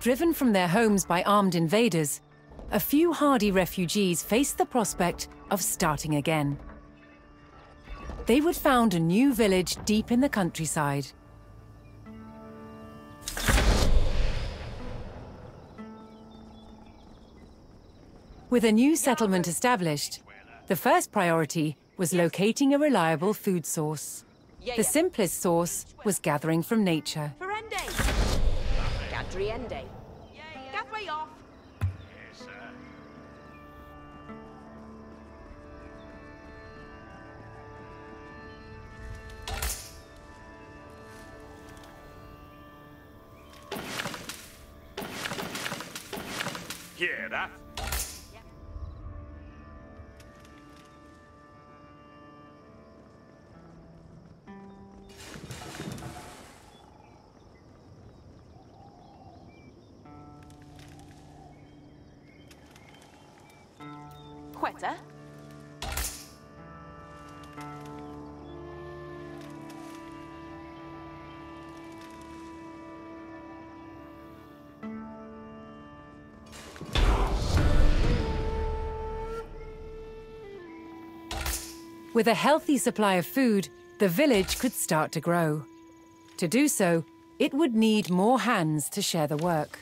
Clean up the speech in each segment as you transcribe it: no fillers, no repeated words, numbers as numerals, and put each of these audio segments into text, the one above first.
Driven from their homes by armed invaders, a few hardy refugees faced the prospect of starting again. They would found a new village deep in the countryside. With a new settlement established, the first priority was locating a reliable food source. The simplest source was gathering from nature. Hear that? Quetta? With a healthy supply of food, the village could start to grow. To do so, it would need more hands to share the work.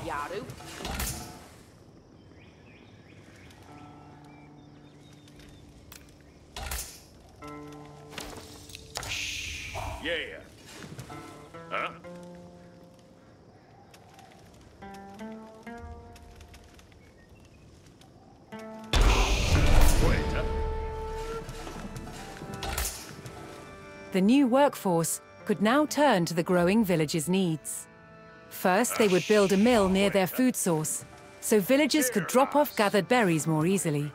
Yaru. Yeah. Huh? The new workforce could now turn to the growing village's needs. First, they would build a mill near their food source, so villagers could drop off gathered berries more easily.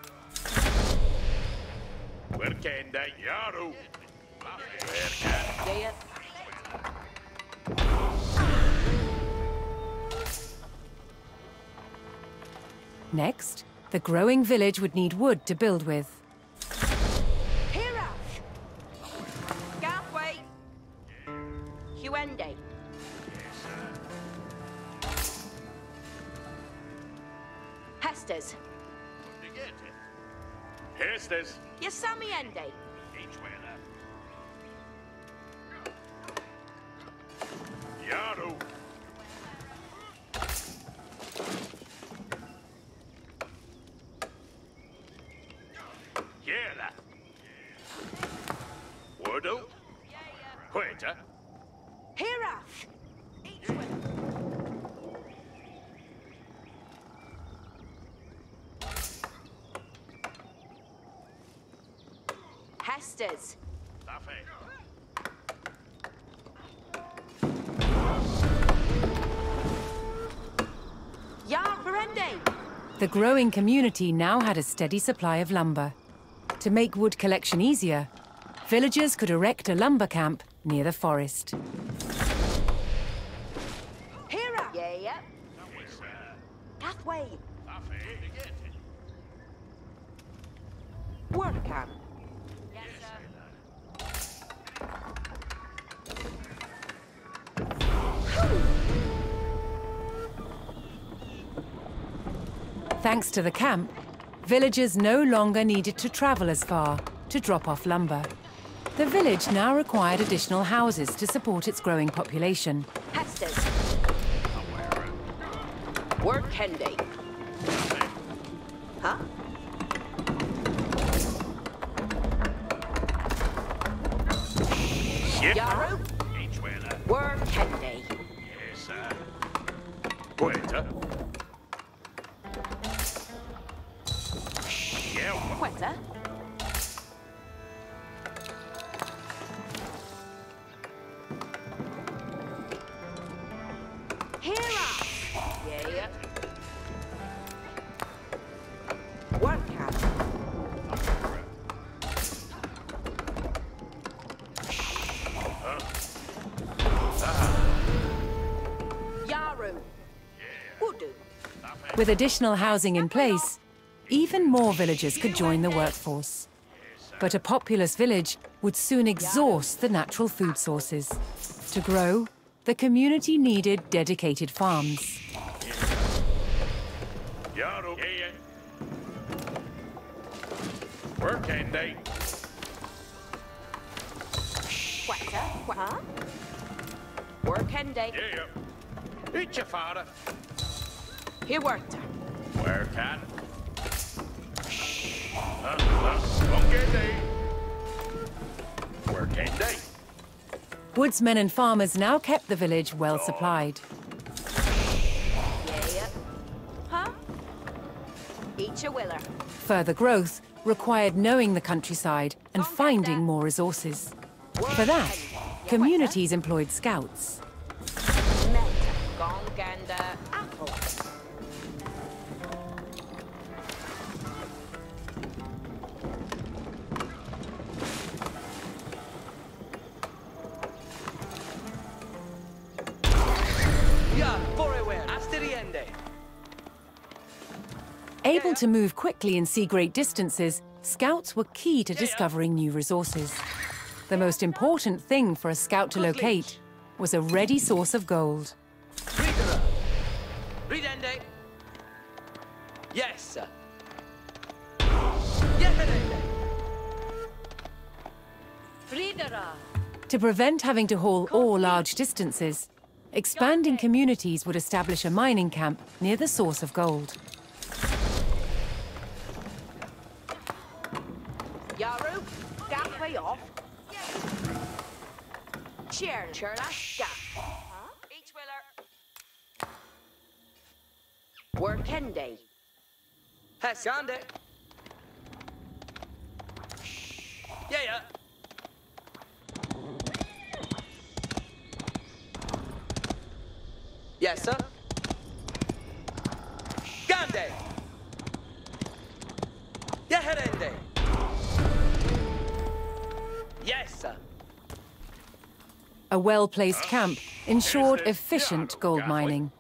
Next, the growing village would need wood to build with. Hestes. Hestes. Yasamiende. Yaru. Yera. Wardo. Queta. Hirath. Hestes. The growing community now had a steady supply of lumber. To make wood collection easier, villagers could erect a lumber camp near the forest. Work camp. Thanks to the camp, villagers no longer needed to travel as far to drop off lumber. The village now required additional houses to support its growing population. Hestes. Work Henday. Huh? Yaru. Work Henday. Yes, sir. Queta. Quetta. Hira. Yeah. With additional housing in place, even more villagers could join the workforce. But a populous village would soon exhaust the natural food sources. To grow, the community needed dedicated farms. Yarrow. Yeah. Work end day. Quetta. Huh? Work end day. Yeah. Eat your father. Here worked. Where can? Long day. Work end day. Woodsmen and farmers now kept the village well supplied. Yeah. Huh? Eat your willer. Further growth required knowing the countryside and finding more resources. For that, communities employed scouts. Meta. Gonganda. Apple. Able to move quickly and see great distances, scouts were key to discovering new resources. The most important thing for a scout to locate was a ready source of gold. Yes. To prevent having to haul ore large distances, expanding communities would establish a mining camp near the source of gold. Yaru, gap way off. Cherla, gap. Each willer. Work end day. Gande. Yeah. Yes, sir. Gande. Yeherende. Yes, sir. A well-placed camp ensured efficient gold mining.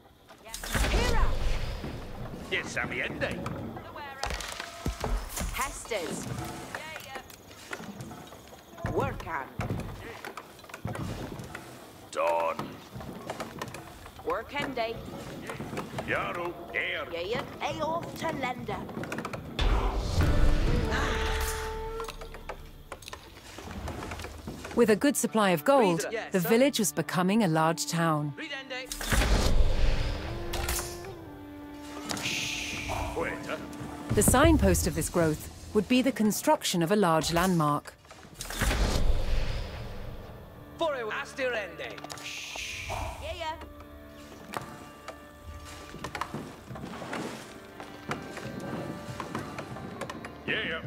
Hera. Yes, Sammy end day. Hester's. Work on. Dawn. Work end day. Yarrow. Air. Yeah. Hey off to lender. With a good supply of gold, the village was becoming a large town. Quetta. The signpost of this growth would be the construction of a large landmark. Astirende. Yeah. Yeah.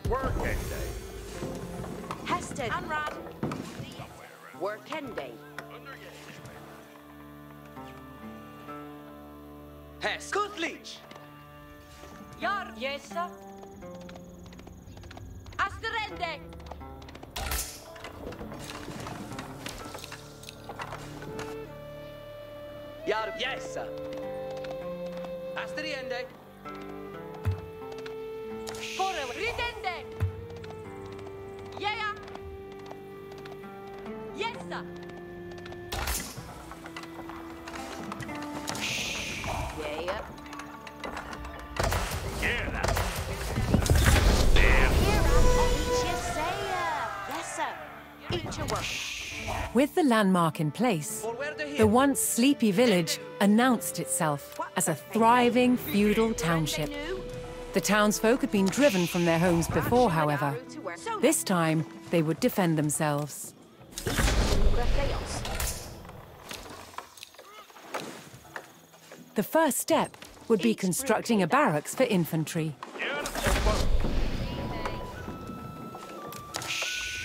Work end day. Hester and Rod. Work end day. Hes. Kutlich. Yar. Yes, sir. Asterende. Yar. Yes, sir. Asteriende. Corre. Ridende. Yeah. Yes, sir. Yeah. Yeah, that. Here, eat your sayer. Yes, sir. Eat your work. With the landmark in place, the once sleepy village announced itself as a thriving feudal township. The townsfolk had been driven from their homes before, however. This time, they would defend themselves. The first step would be constructing a barracks for infantry.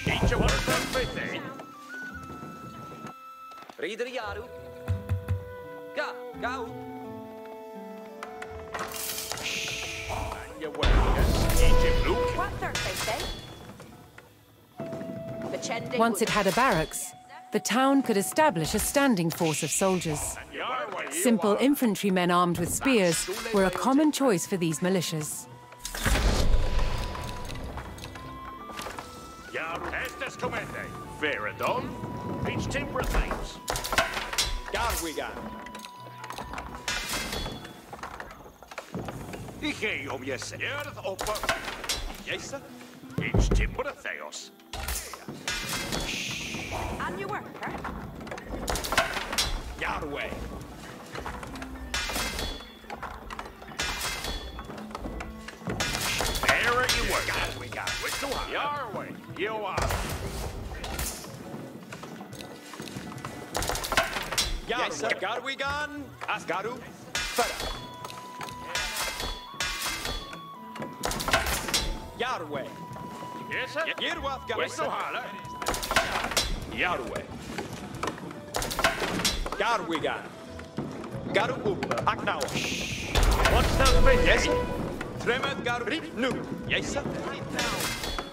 Eat your work everything. Reader Yaru. Go. And your work. Eat Once it had a barracks, the town could establish a standing force of soldiers. Simple infantrymen armed with spears were a common choice for these militias. Estes comende. Veradon. Each timber things. Garwigan. Ige om jesse. Jörð oppa. Jesa. Each timber theos. On your work, huh? Yarway. There you work. Garwigan. Which to have? Your way. You are. Jesa. Garwigan. Asgaru. Fera. Yarway. Yes, sir. Yerwath Which to Garway. have? Yarway. Garwigan. Garu Aknawa. What's the bit? Yes. Tremeth Garri. Nu. Jesa.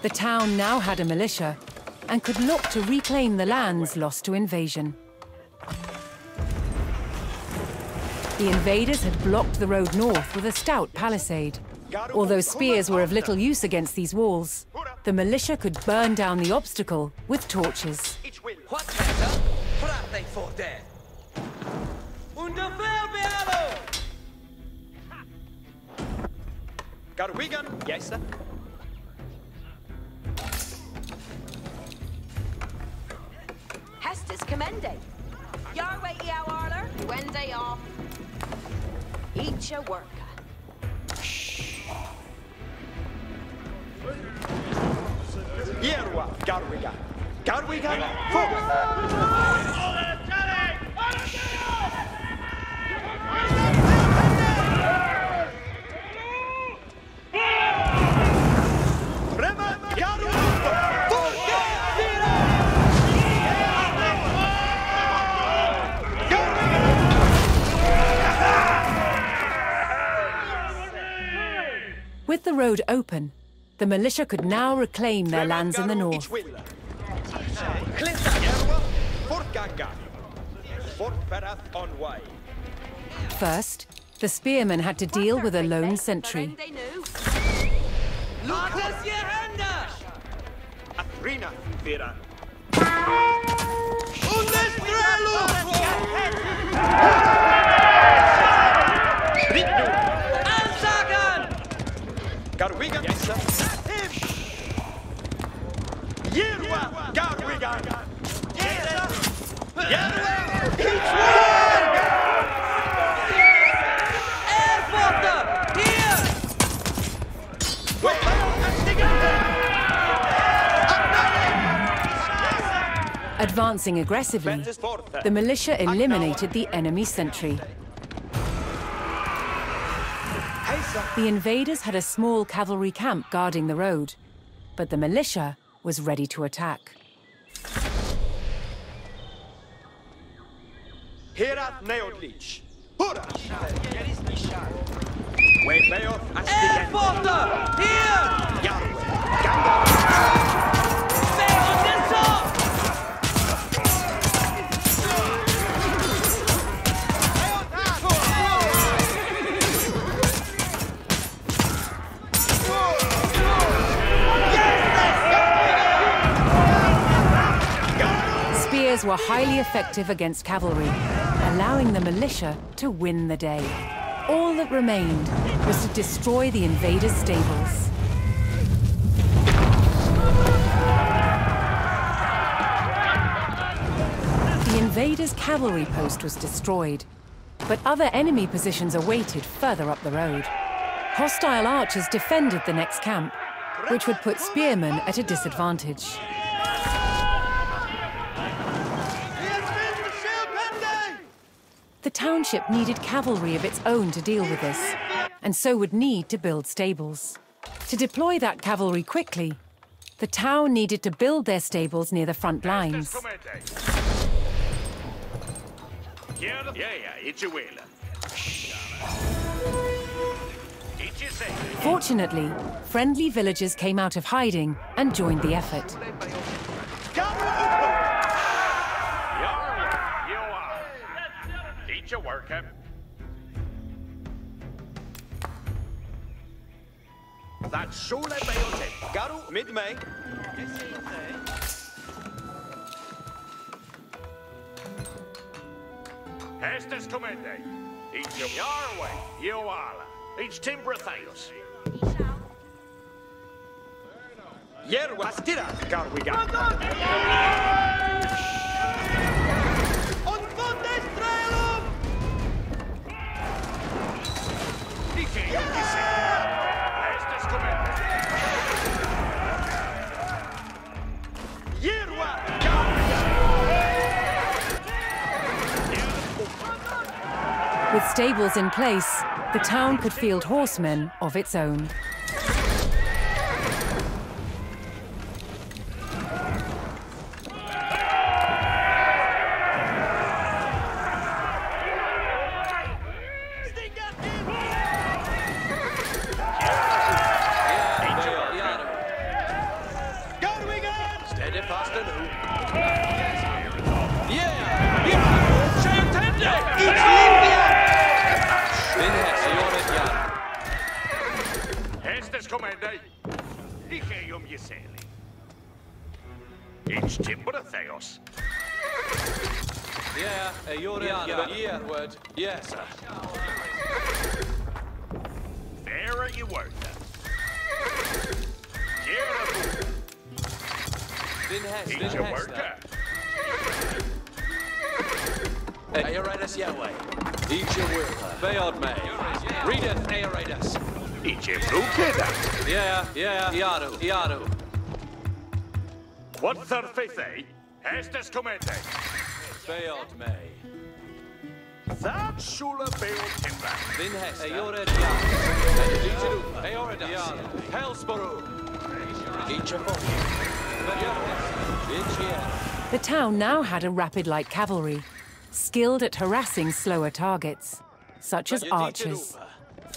The town now had a militia and could look to reclaim the lands lost to invasion. The invaders had blocked the road north with a stout palisade. Although spears were of little use against these walls, the militia could burn down the obstacle with torches. What hetta? Frate for there. Under Felbealo! Garwigan. Jesa. Hestus commende. Yarway Eow Arler. Wende off. Each a worker. Yerwath Garwigan. Garwigan. Forth. Tremeth Garu. With the road open, the militia could now reclaim their lands in the north. First, the spearmen had to deal with a lone sentry. Lucas Yehanda! Atrina Vera. Ansagan! Garwigan. Jesa. Yerwath Garwigan. Jesa. Yerwath. Airforter! Here! Advancing aggressively, the militia eliminated the enemy sentry. The invaders had a small cavalry camp guarding the road, but the militia was ready to attack. Herat Neodlich. Hurra! Webeoth Astigend. Airforter! Here! Yarway. Ganga. Stay on this side! Spears were highly effective against cavalry, allowing the militia to win the day. All that remained was to destroy the invaders' stables. The invaders' cavalry post was destroyed, but other enemy positions awaited further up the road. Hostile archers defended the next camp, which would put spearmen at a disadvantage. The township needed cavalry of its own to deal with this, and so would need to build stables. To deploy that cavalry quickly, the town needed to build their stables near the front lines. Yeah, it's a wheeler. Each Each you say. Fortunately, friendly villagers came out of hiding and joined the effort. You are. Each your worker. That's Sule Beote. Garu mid-May. Estes Comende. Each your way. You are. Each timber Theos. Yerwa Astira. Garwigan. On fonte strelum! Dije yo que sé. Estes Comende. Yerwa. With stables in place, the town could field horsemen of its own. Steady faster now. Estes Comende. Dije yo me sailing. Each timber Theos. Word. Yes, sir. There are you worth. Each your worker. Aeoridas Yahweh. Each your will. Beod May. Readeth Aeoridas. Each your brukeda. Yaru. What surface, Estes Comende. Beod May. That Shula Bale Timber. Aeoridas. Hellsborough. Each of them. The town now had a rapid light cavalry, skilled at harassing slower targets, such as archers.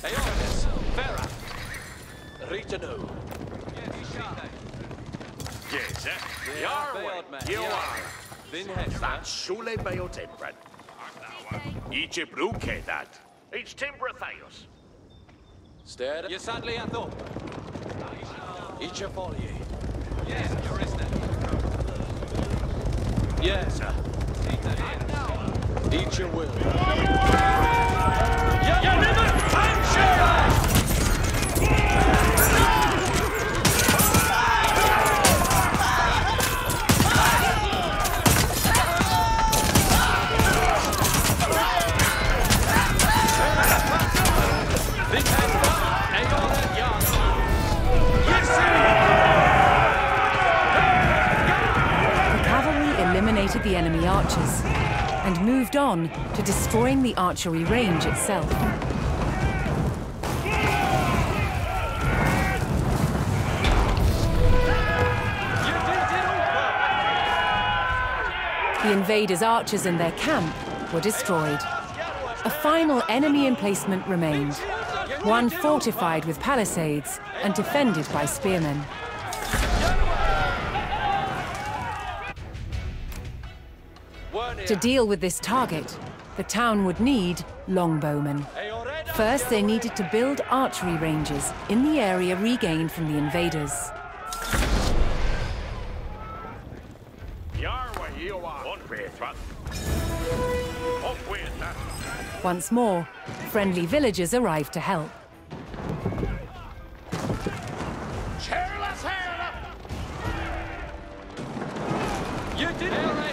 Aeoridas. Vera. Ritanu. Yes, Yarway. You are. That Shule Bale Timber. Each your brukeda. Each timber Theos. Stead. You sadly at them. Each of all ye. Yes, you're listening. Yes, sir. Each your will. Eliminated the enemy archers and moved on to destroying the archery range itself. The invaders' archers and their camp were destroyed. A final enemy emplacement remained, one fortified with palisades and defended by spearmen. To deal with this target, the town would need longbowmen. First, they needed to build archery ranges in the area regained from the invaders. Once more, friendly villagers arrived to help. You did it!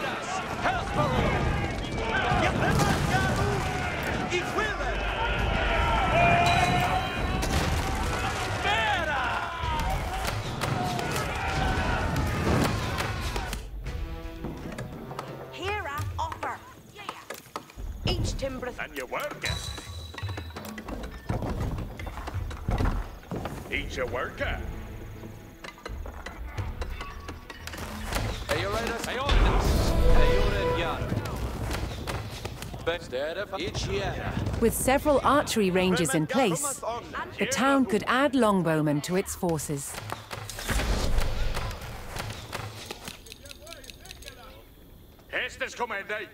Here I offer. Each timber. And you work it. Each a worker. Best of each year. With several archery ranges in place, the town could add longbowmen to its forces. Estes comende.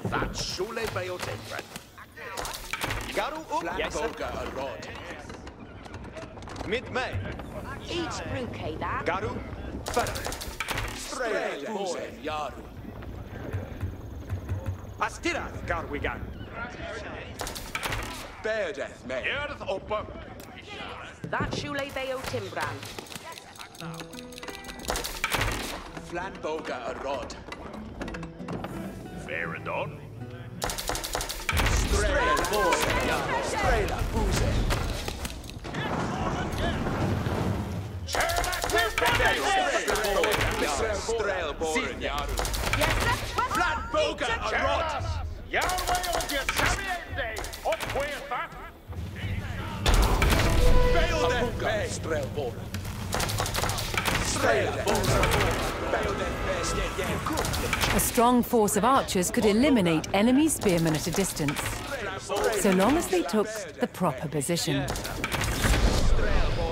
That Shule Bayo Tempran. Garu up. Yes, sir. Boga a rod. Mid-May. Each brookie that. Garu. Fara. Straight boy, Yaru. Astirath Garwigan. Bear death, mate. Earth upper. That Shule Bayo Timbran. Flan Boga a rod. Fair and on. Straight boy, Yaru. Straight up, booze. Strail boy, Yaru. Yes, sir. Flan Boga a rod. Yahweh on your Sabiende. Up with that. Bail death, mate. Strail boy. Straight up, booze. Bail death, mate. Yeah, good. A strong force of archers could eliminate enemy spearmen at a distance, so long as they took the proper position.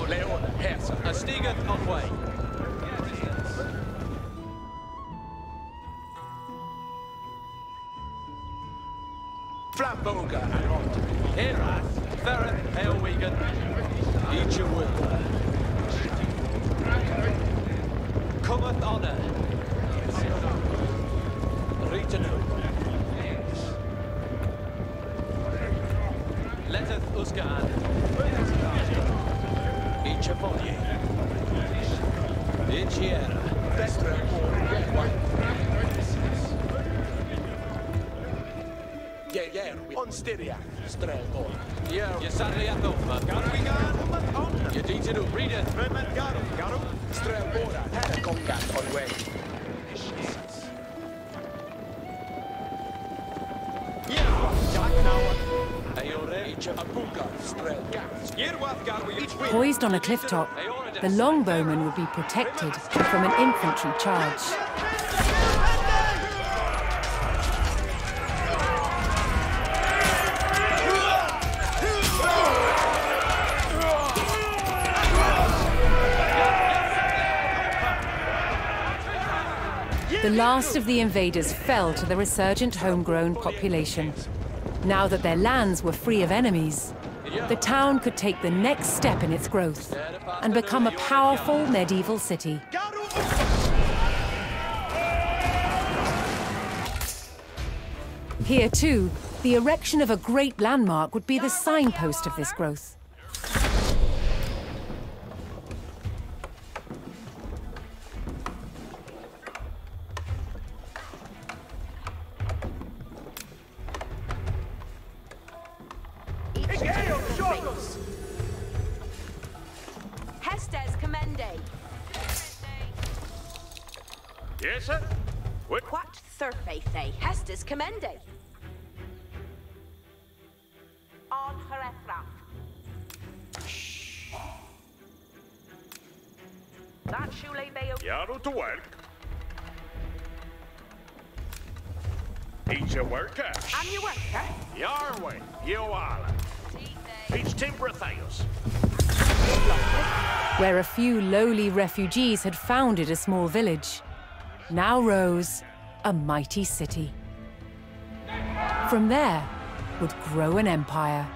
Leon, Herzer. A Stigat on way. Flamboga and Rod. Herath, Ferret, Hailwegan. Each a Wilbur. Cometh honor. Reetenu. Letteth Usgan. Each a body. Ichiera. Vestra. Yeah, on Styria. Strel boy. Yeah, you sadly at them. Garwigan. On. You need to do. Read it. Verman Garu. Garu. Strel boy. Had a combat on way. Yeah. Jack now. Ayore. Each a Buga. Strel gas. Yerwath Garwi. Each win. Poised on a cliff top, the longbowmen would be protected from an infantry charge. The last of the invaders fell to the resurgent homegrown population. Now that their lands were free of enemies, the town could take the next step in its growth and become a powerful medieval city. Here too, the erection of a great landmark would be the signpost of this growth. Hestes commende. Yes, sir. What? What thurfaithe Hestes commende. On Herefram. That Shule Bayo. Yaru to work. Each a worker. And your worker. Yarway. Yoala. Each Timbratheus. Where a few lowly refugees had founded a small village, now rose a mighty city. From there would grow an empire.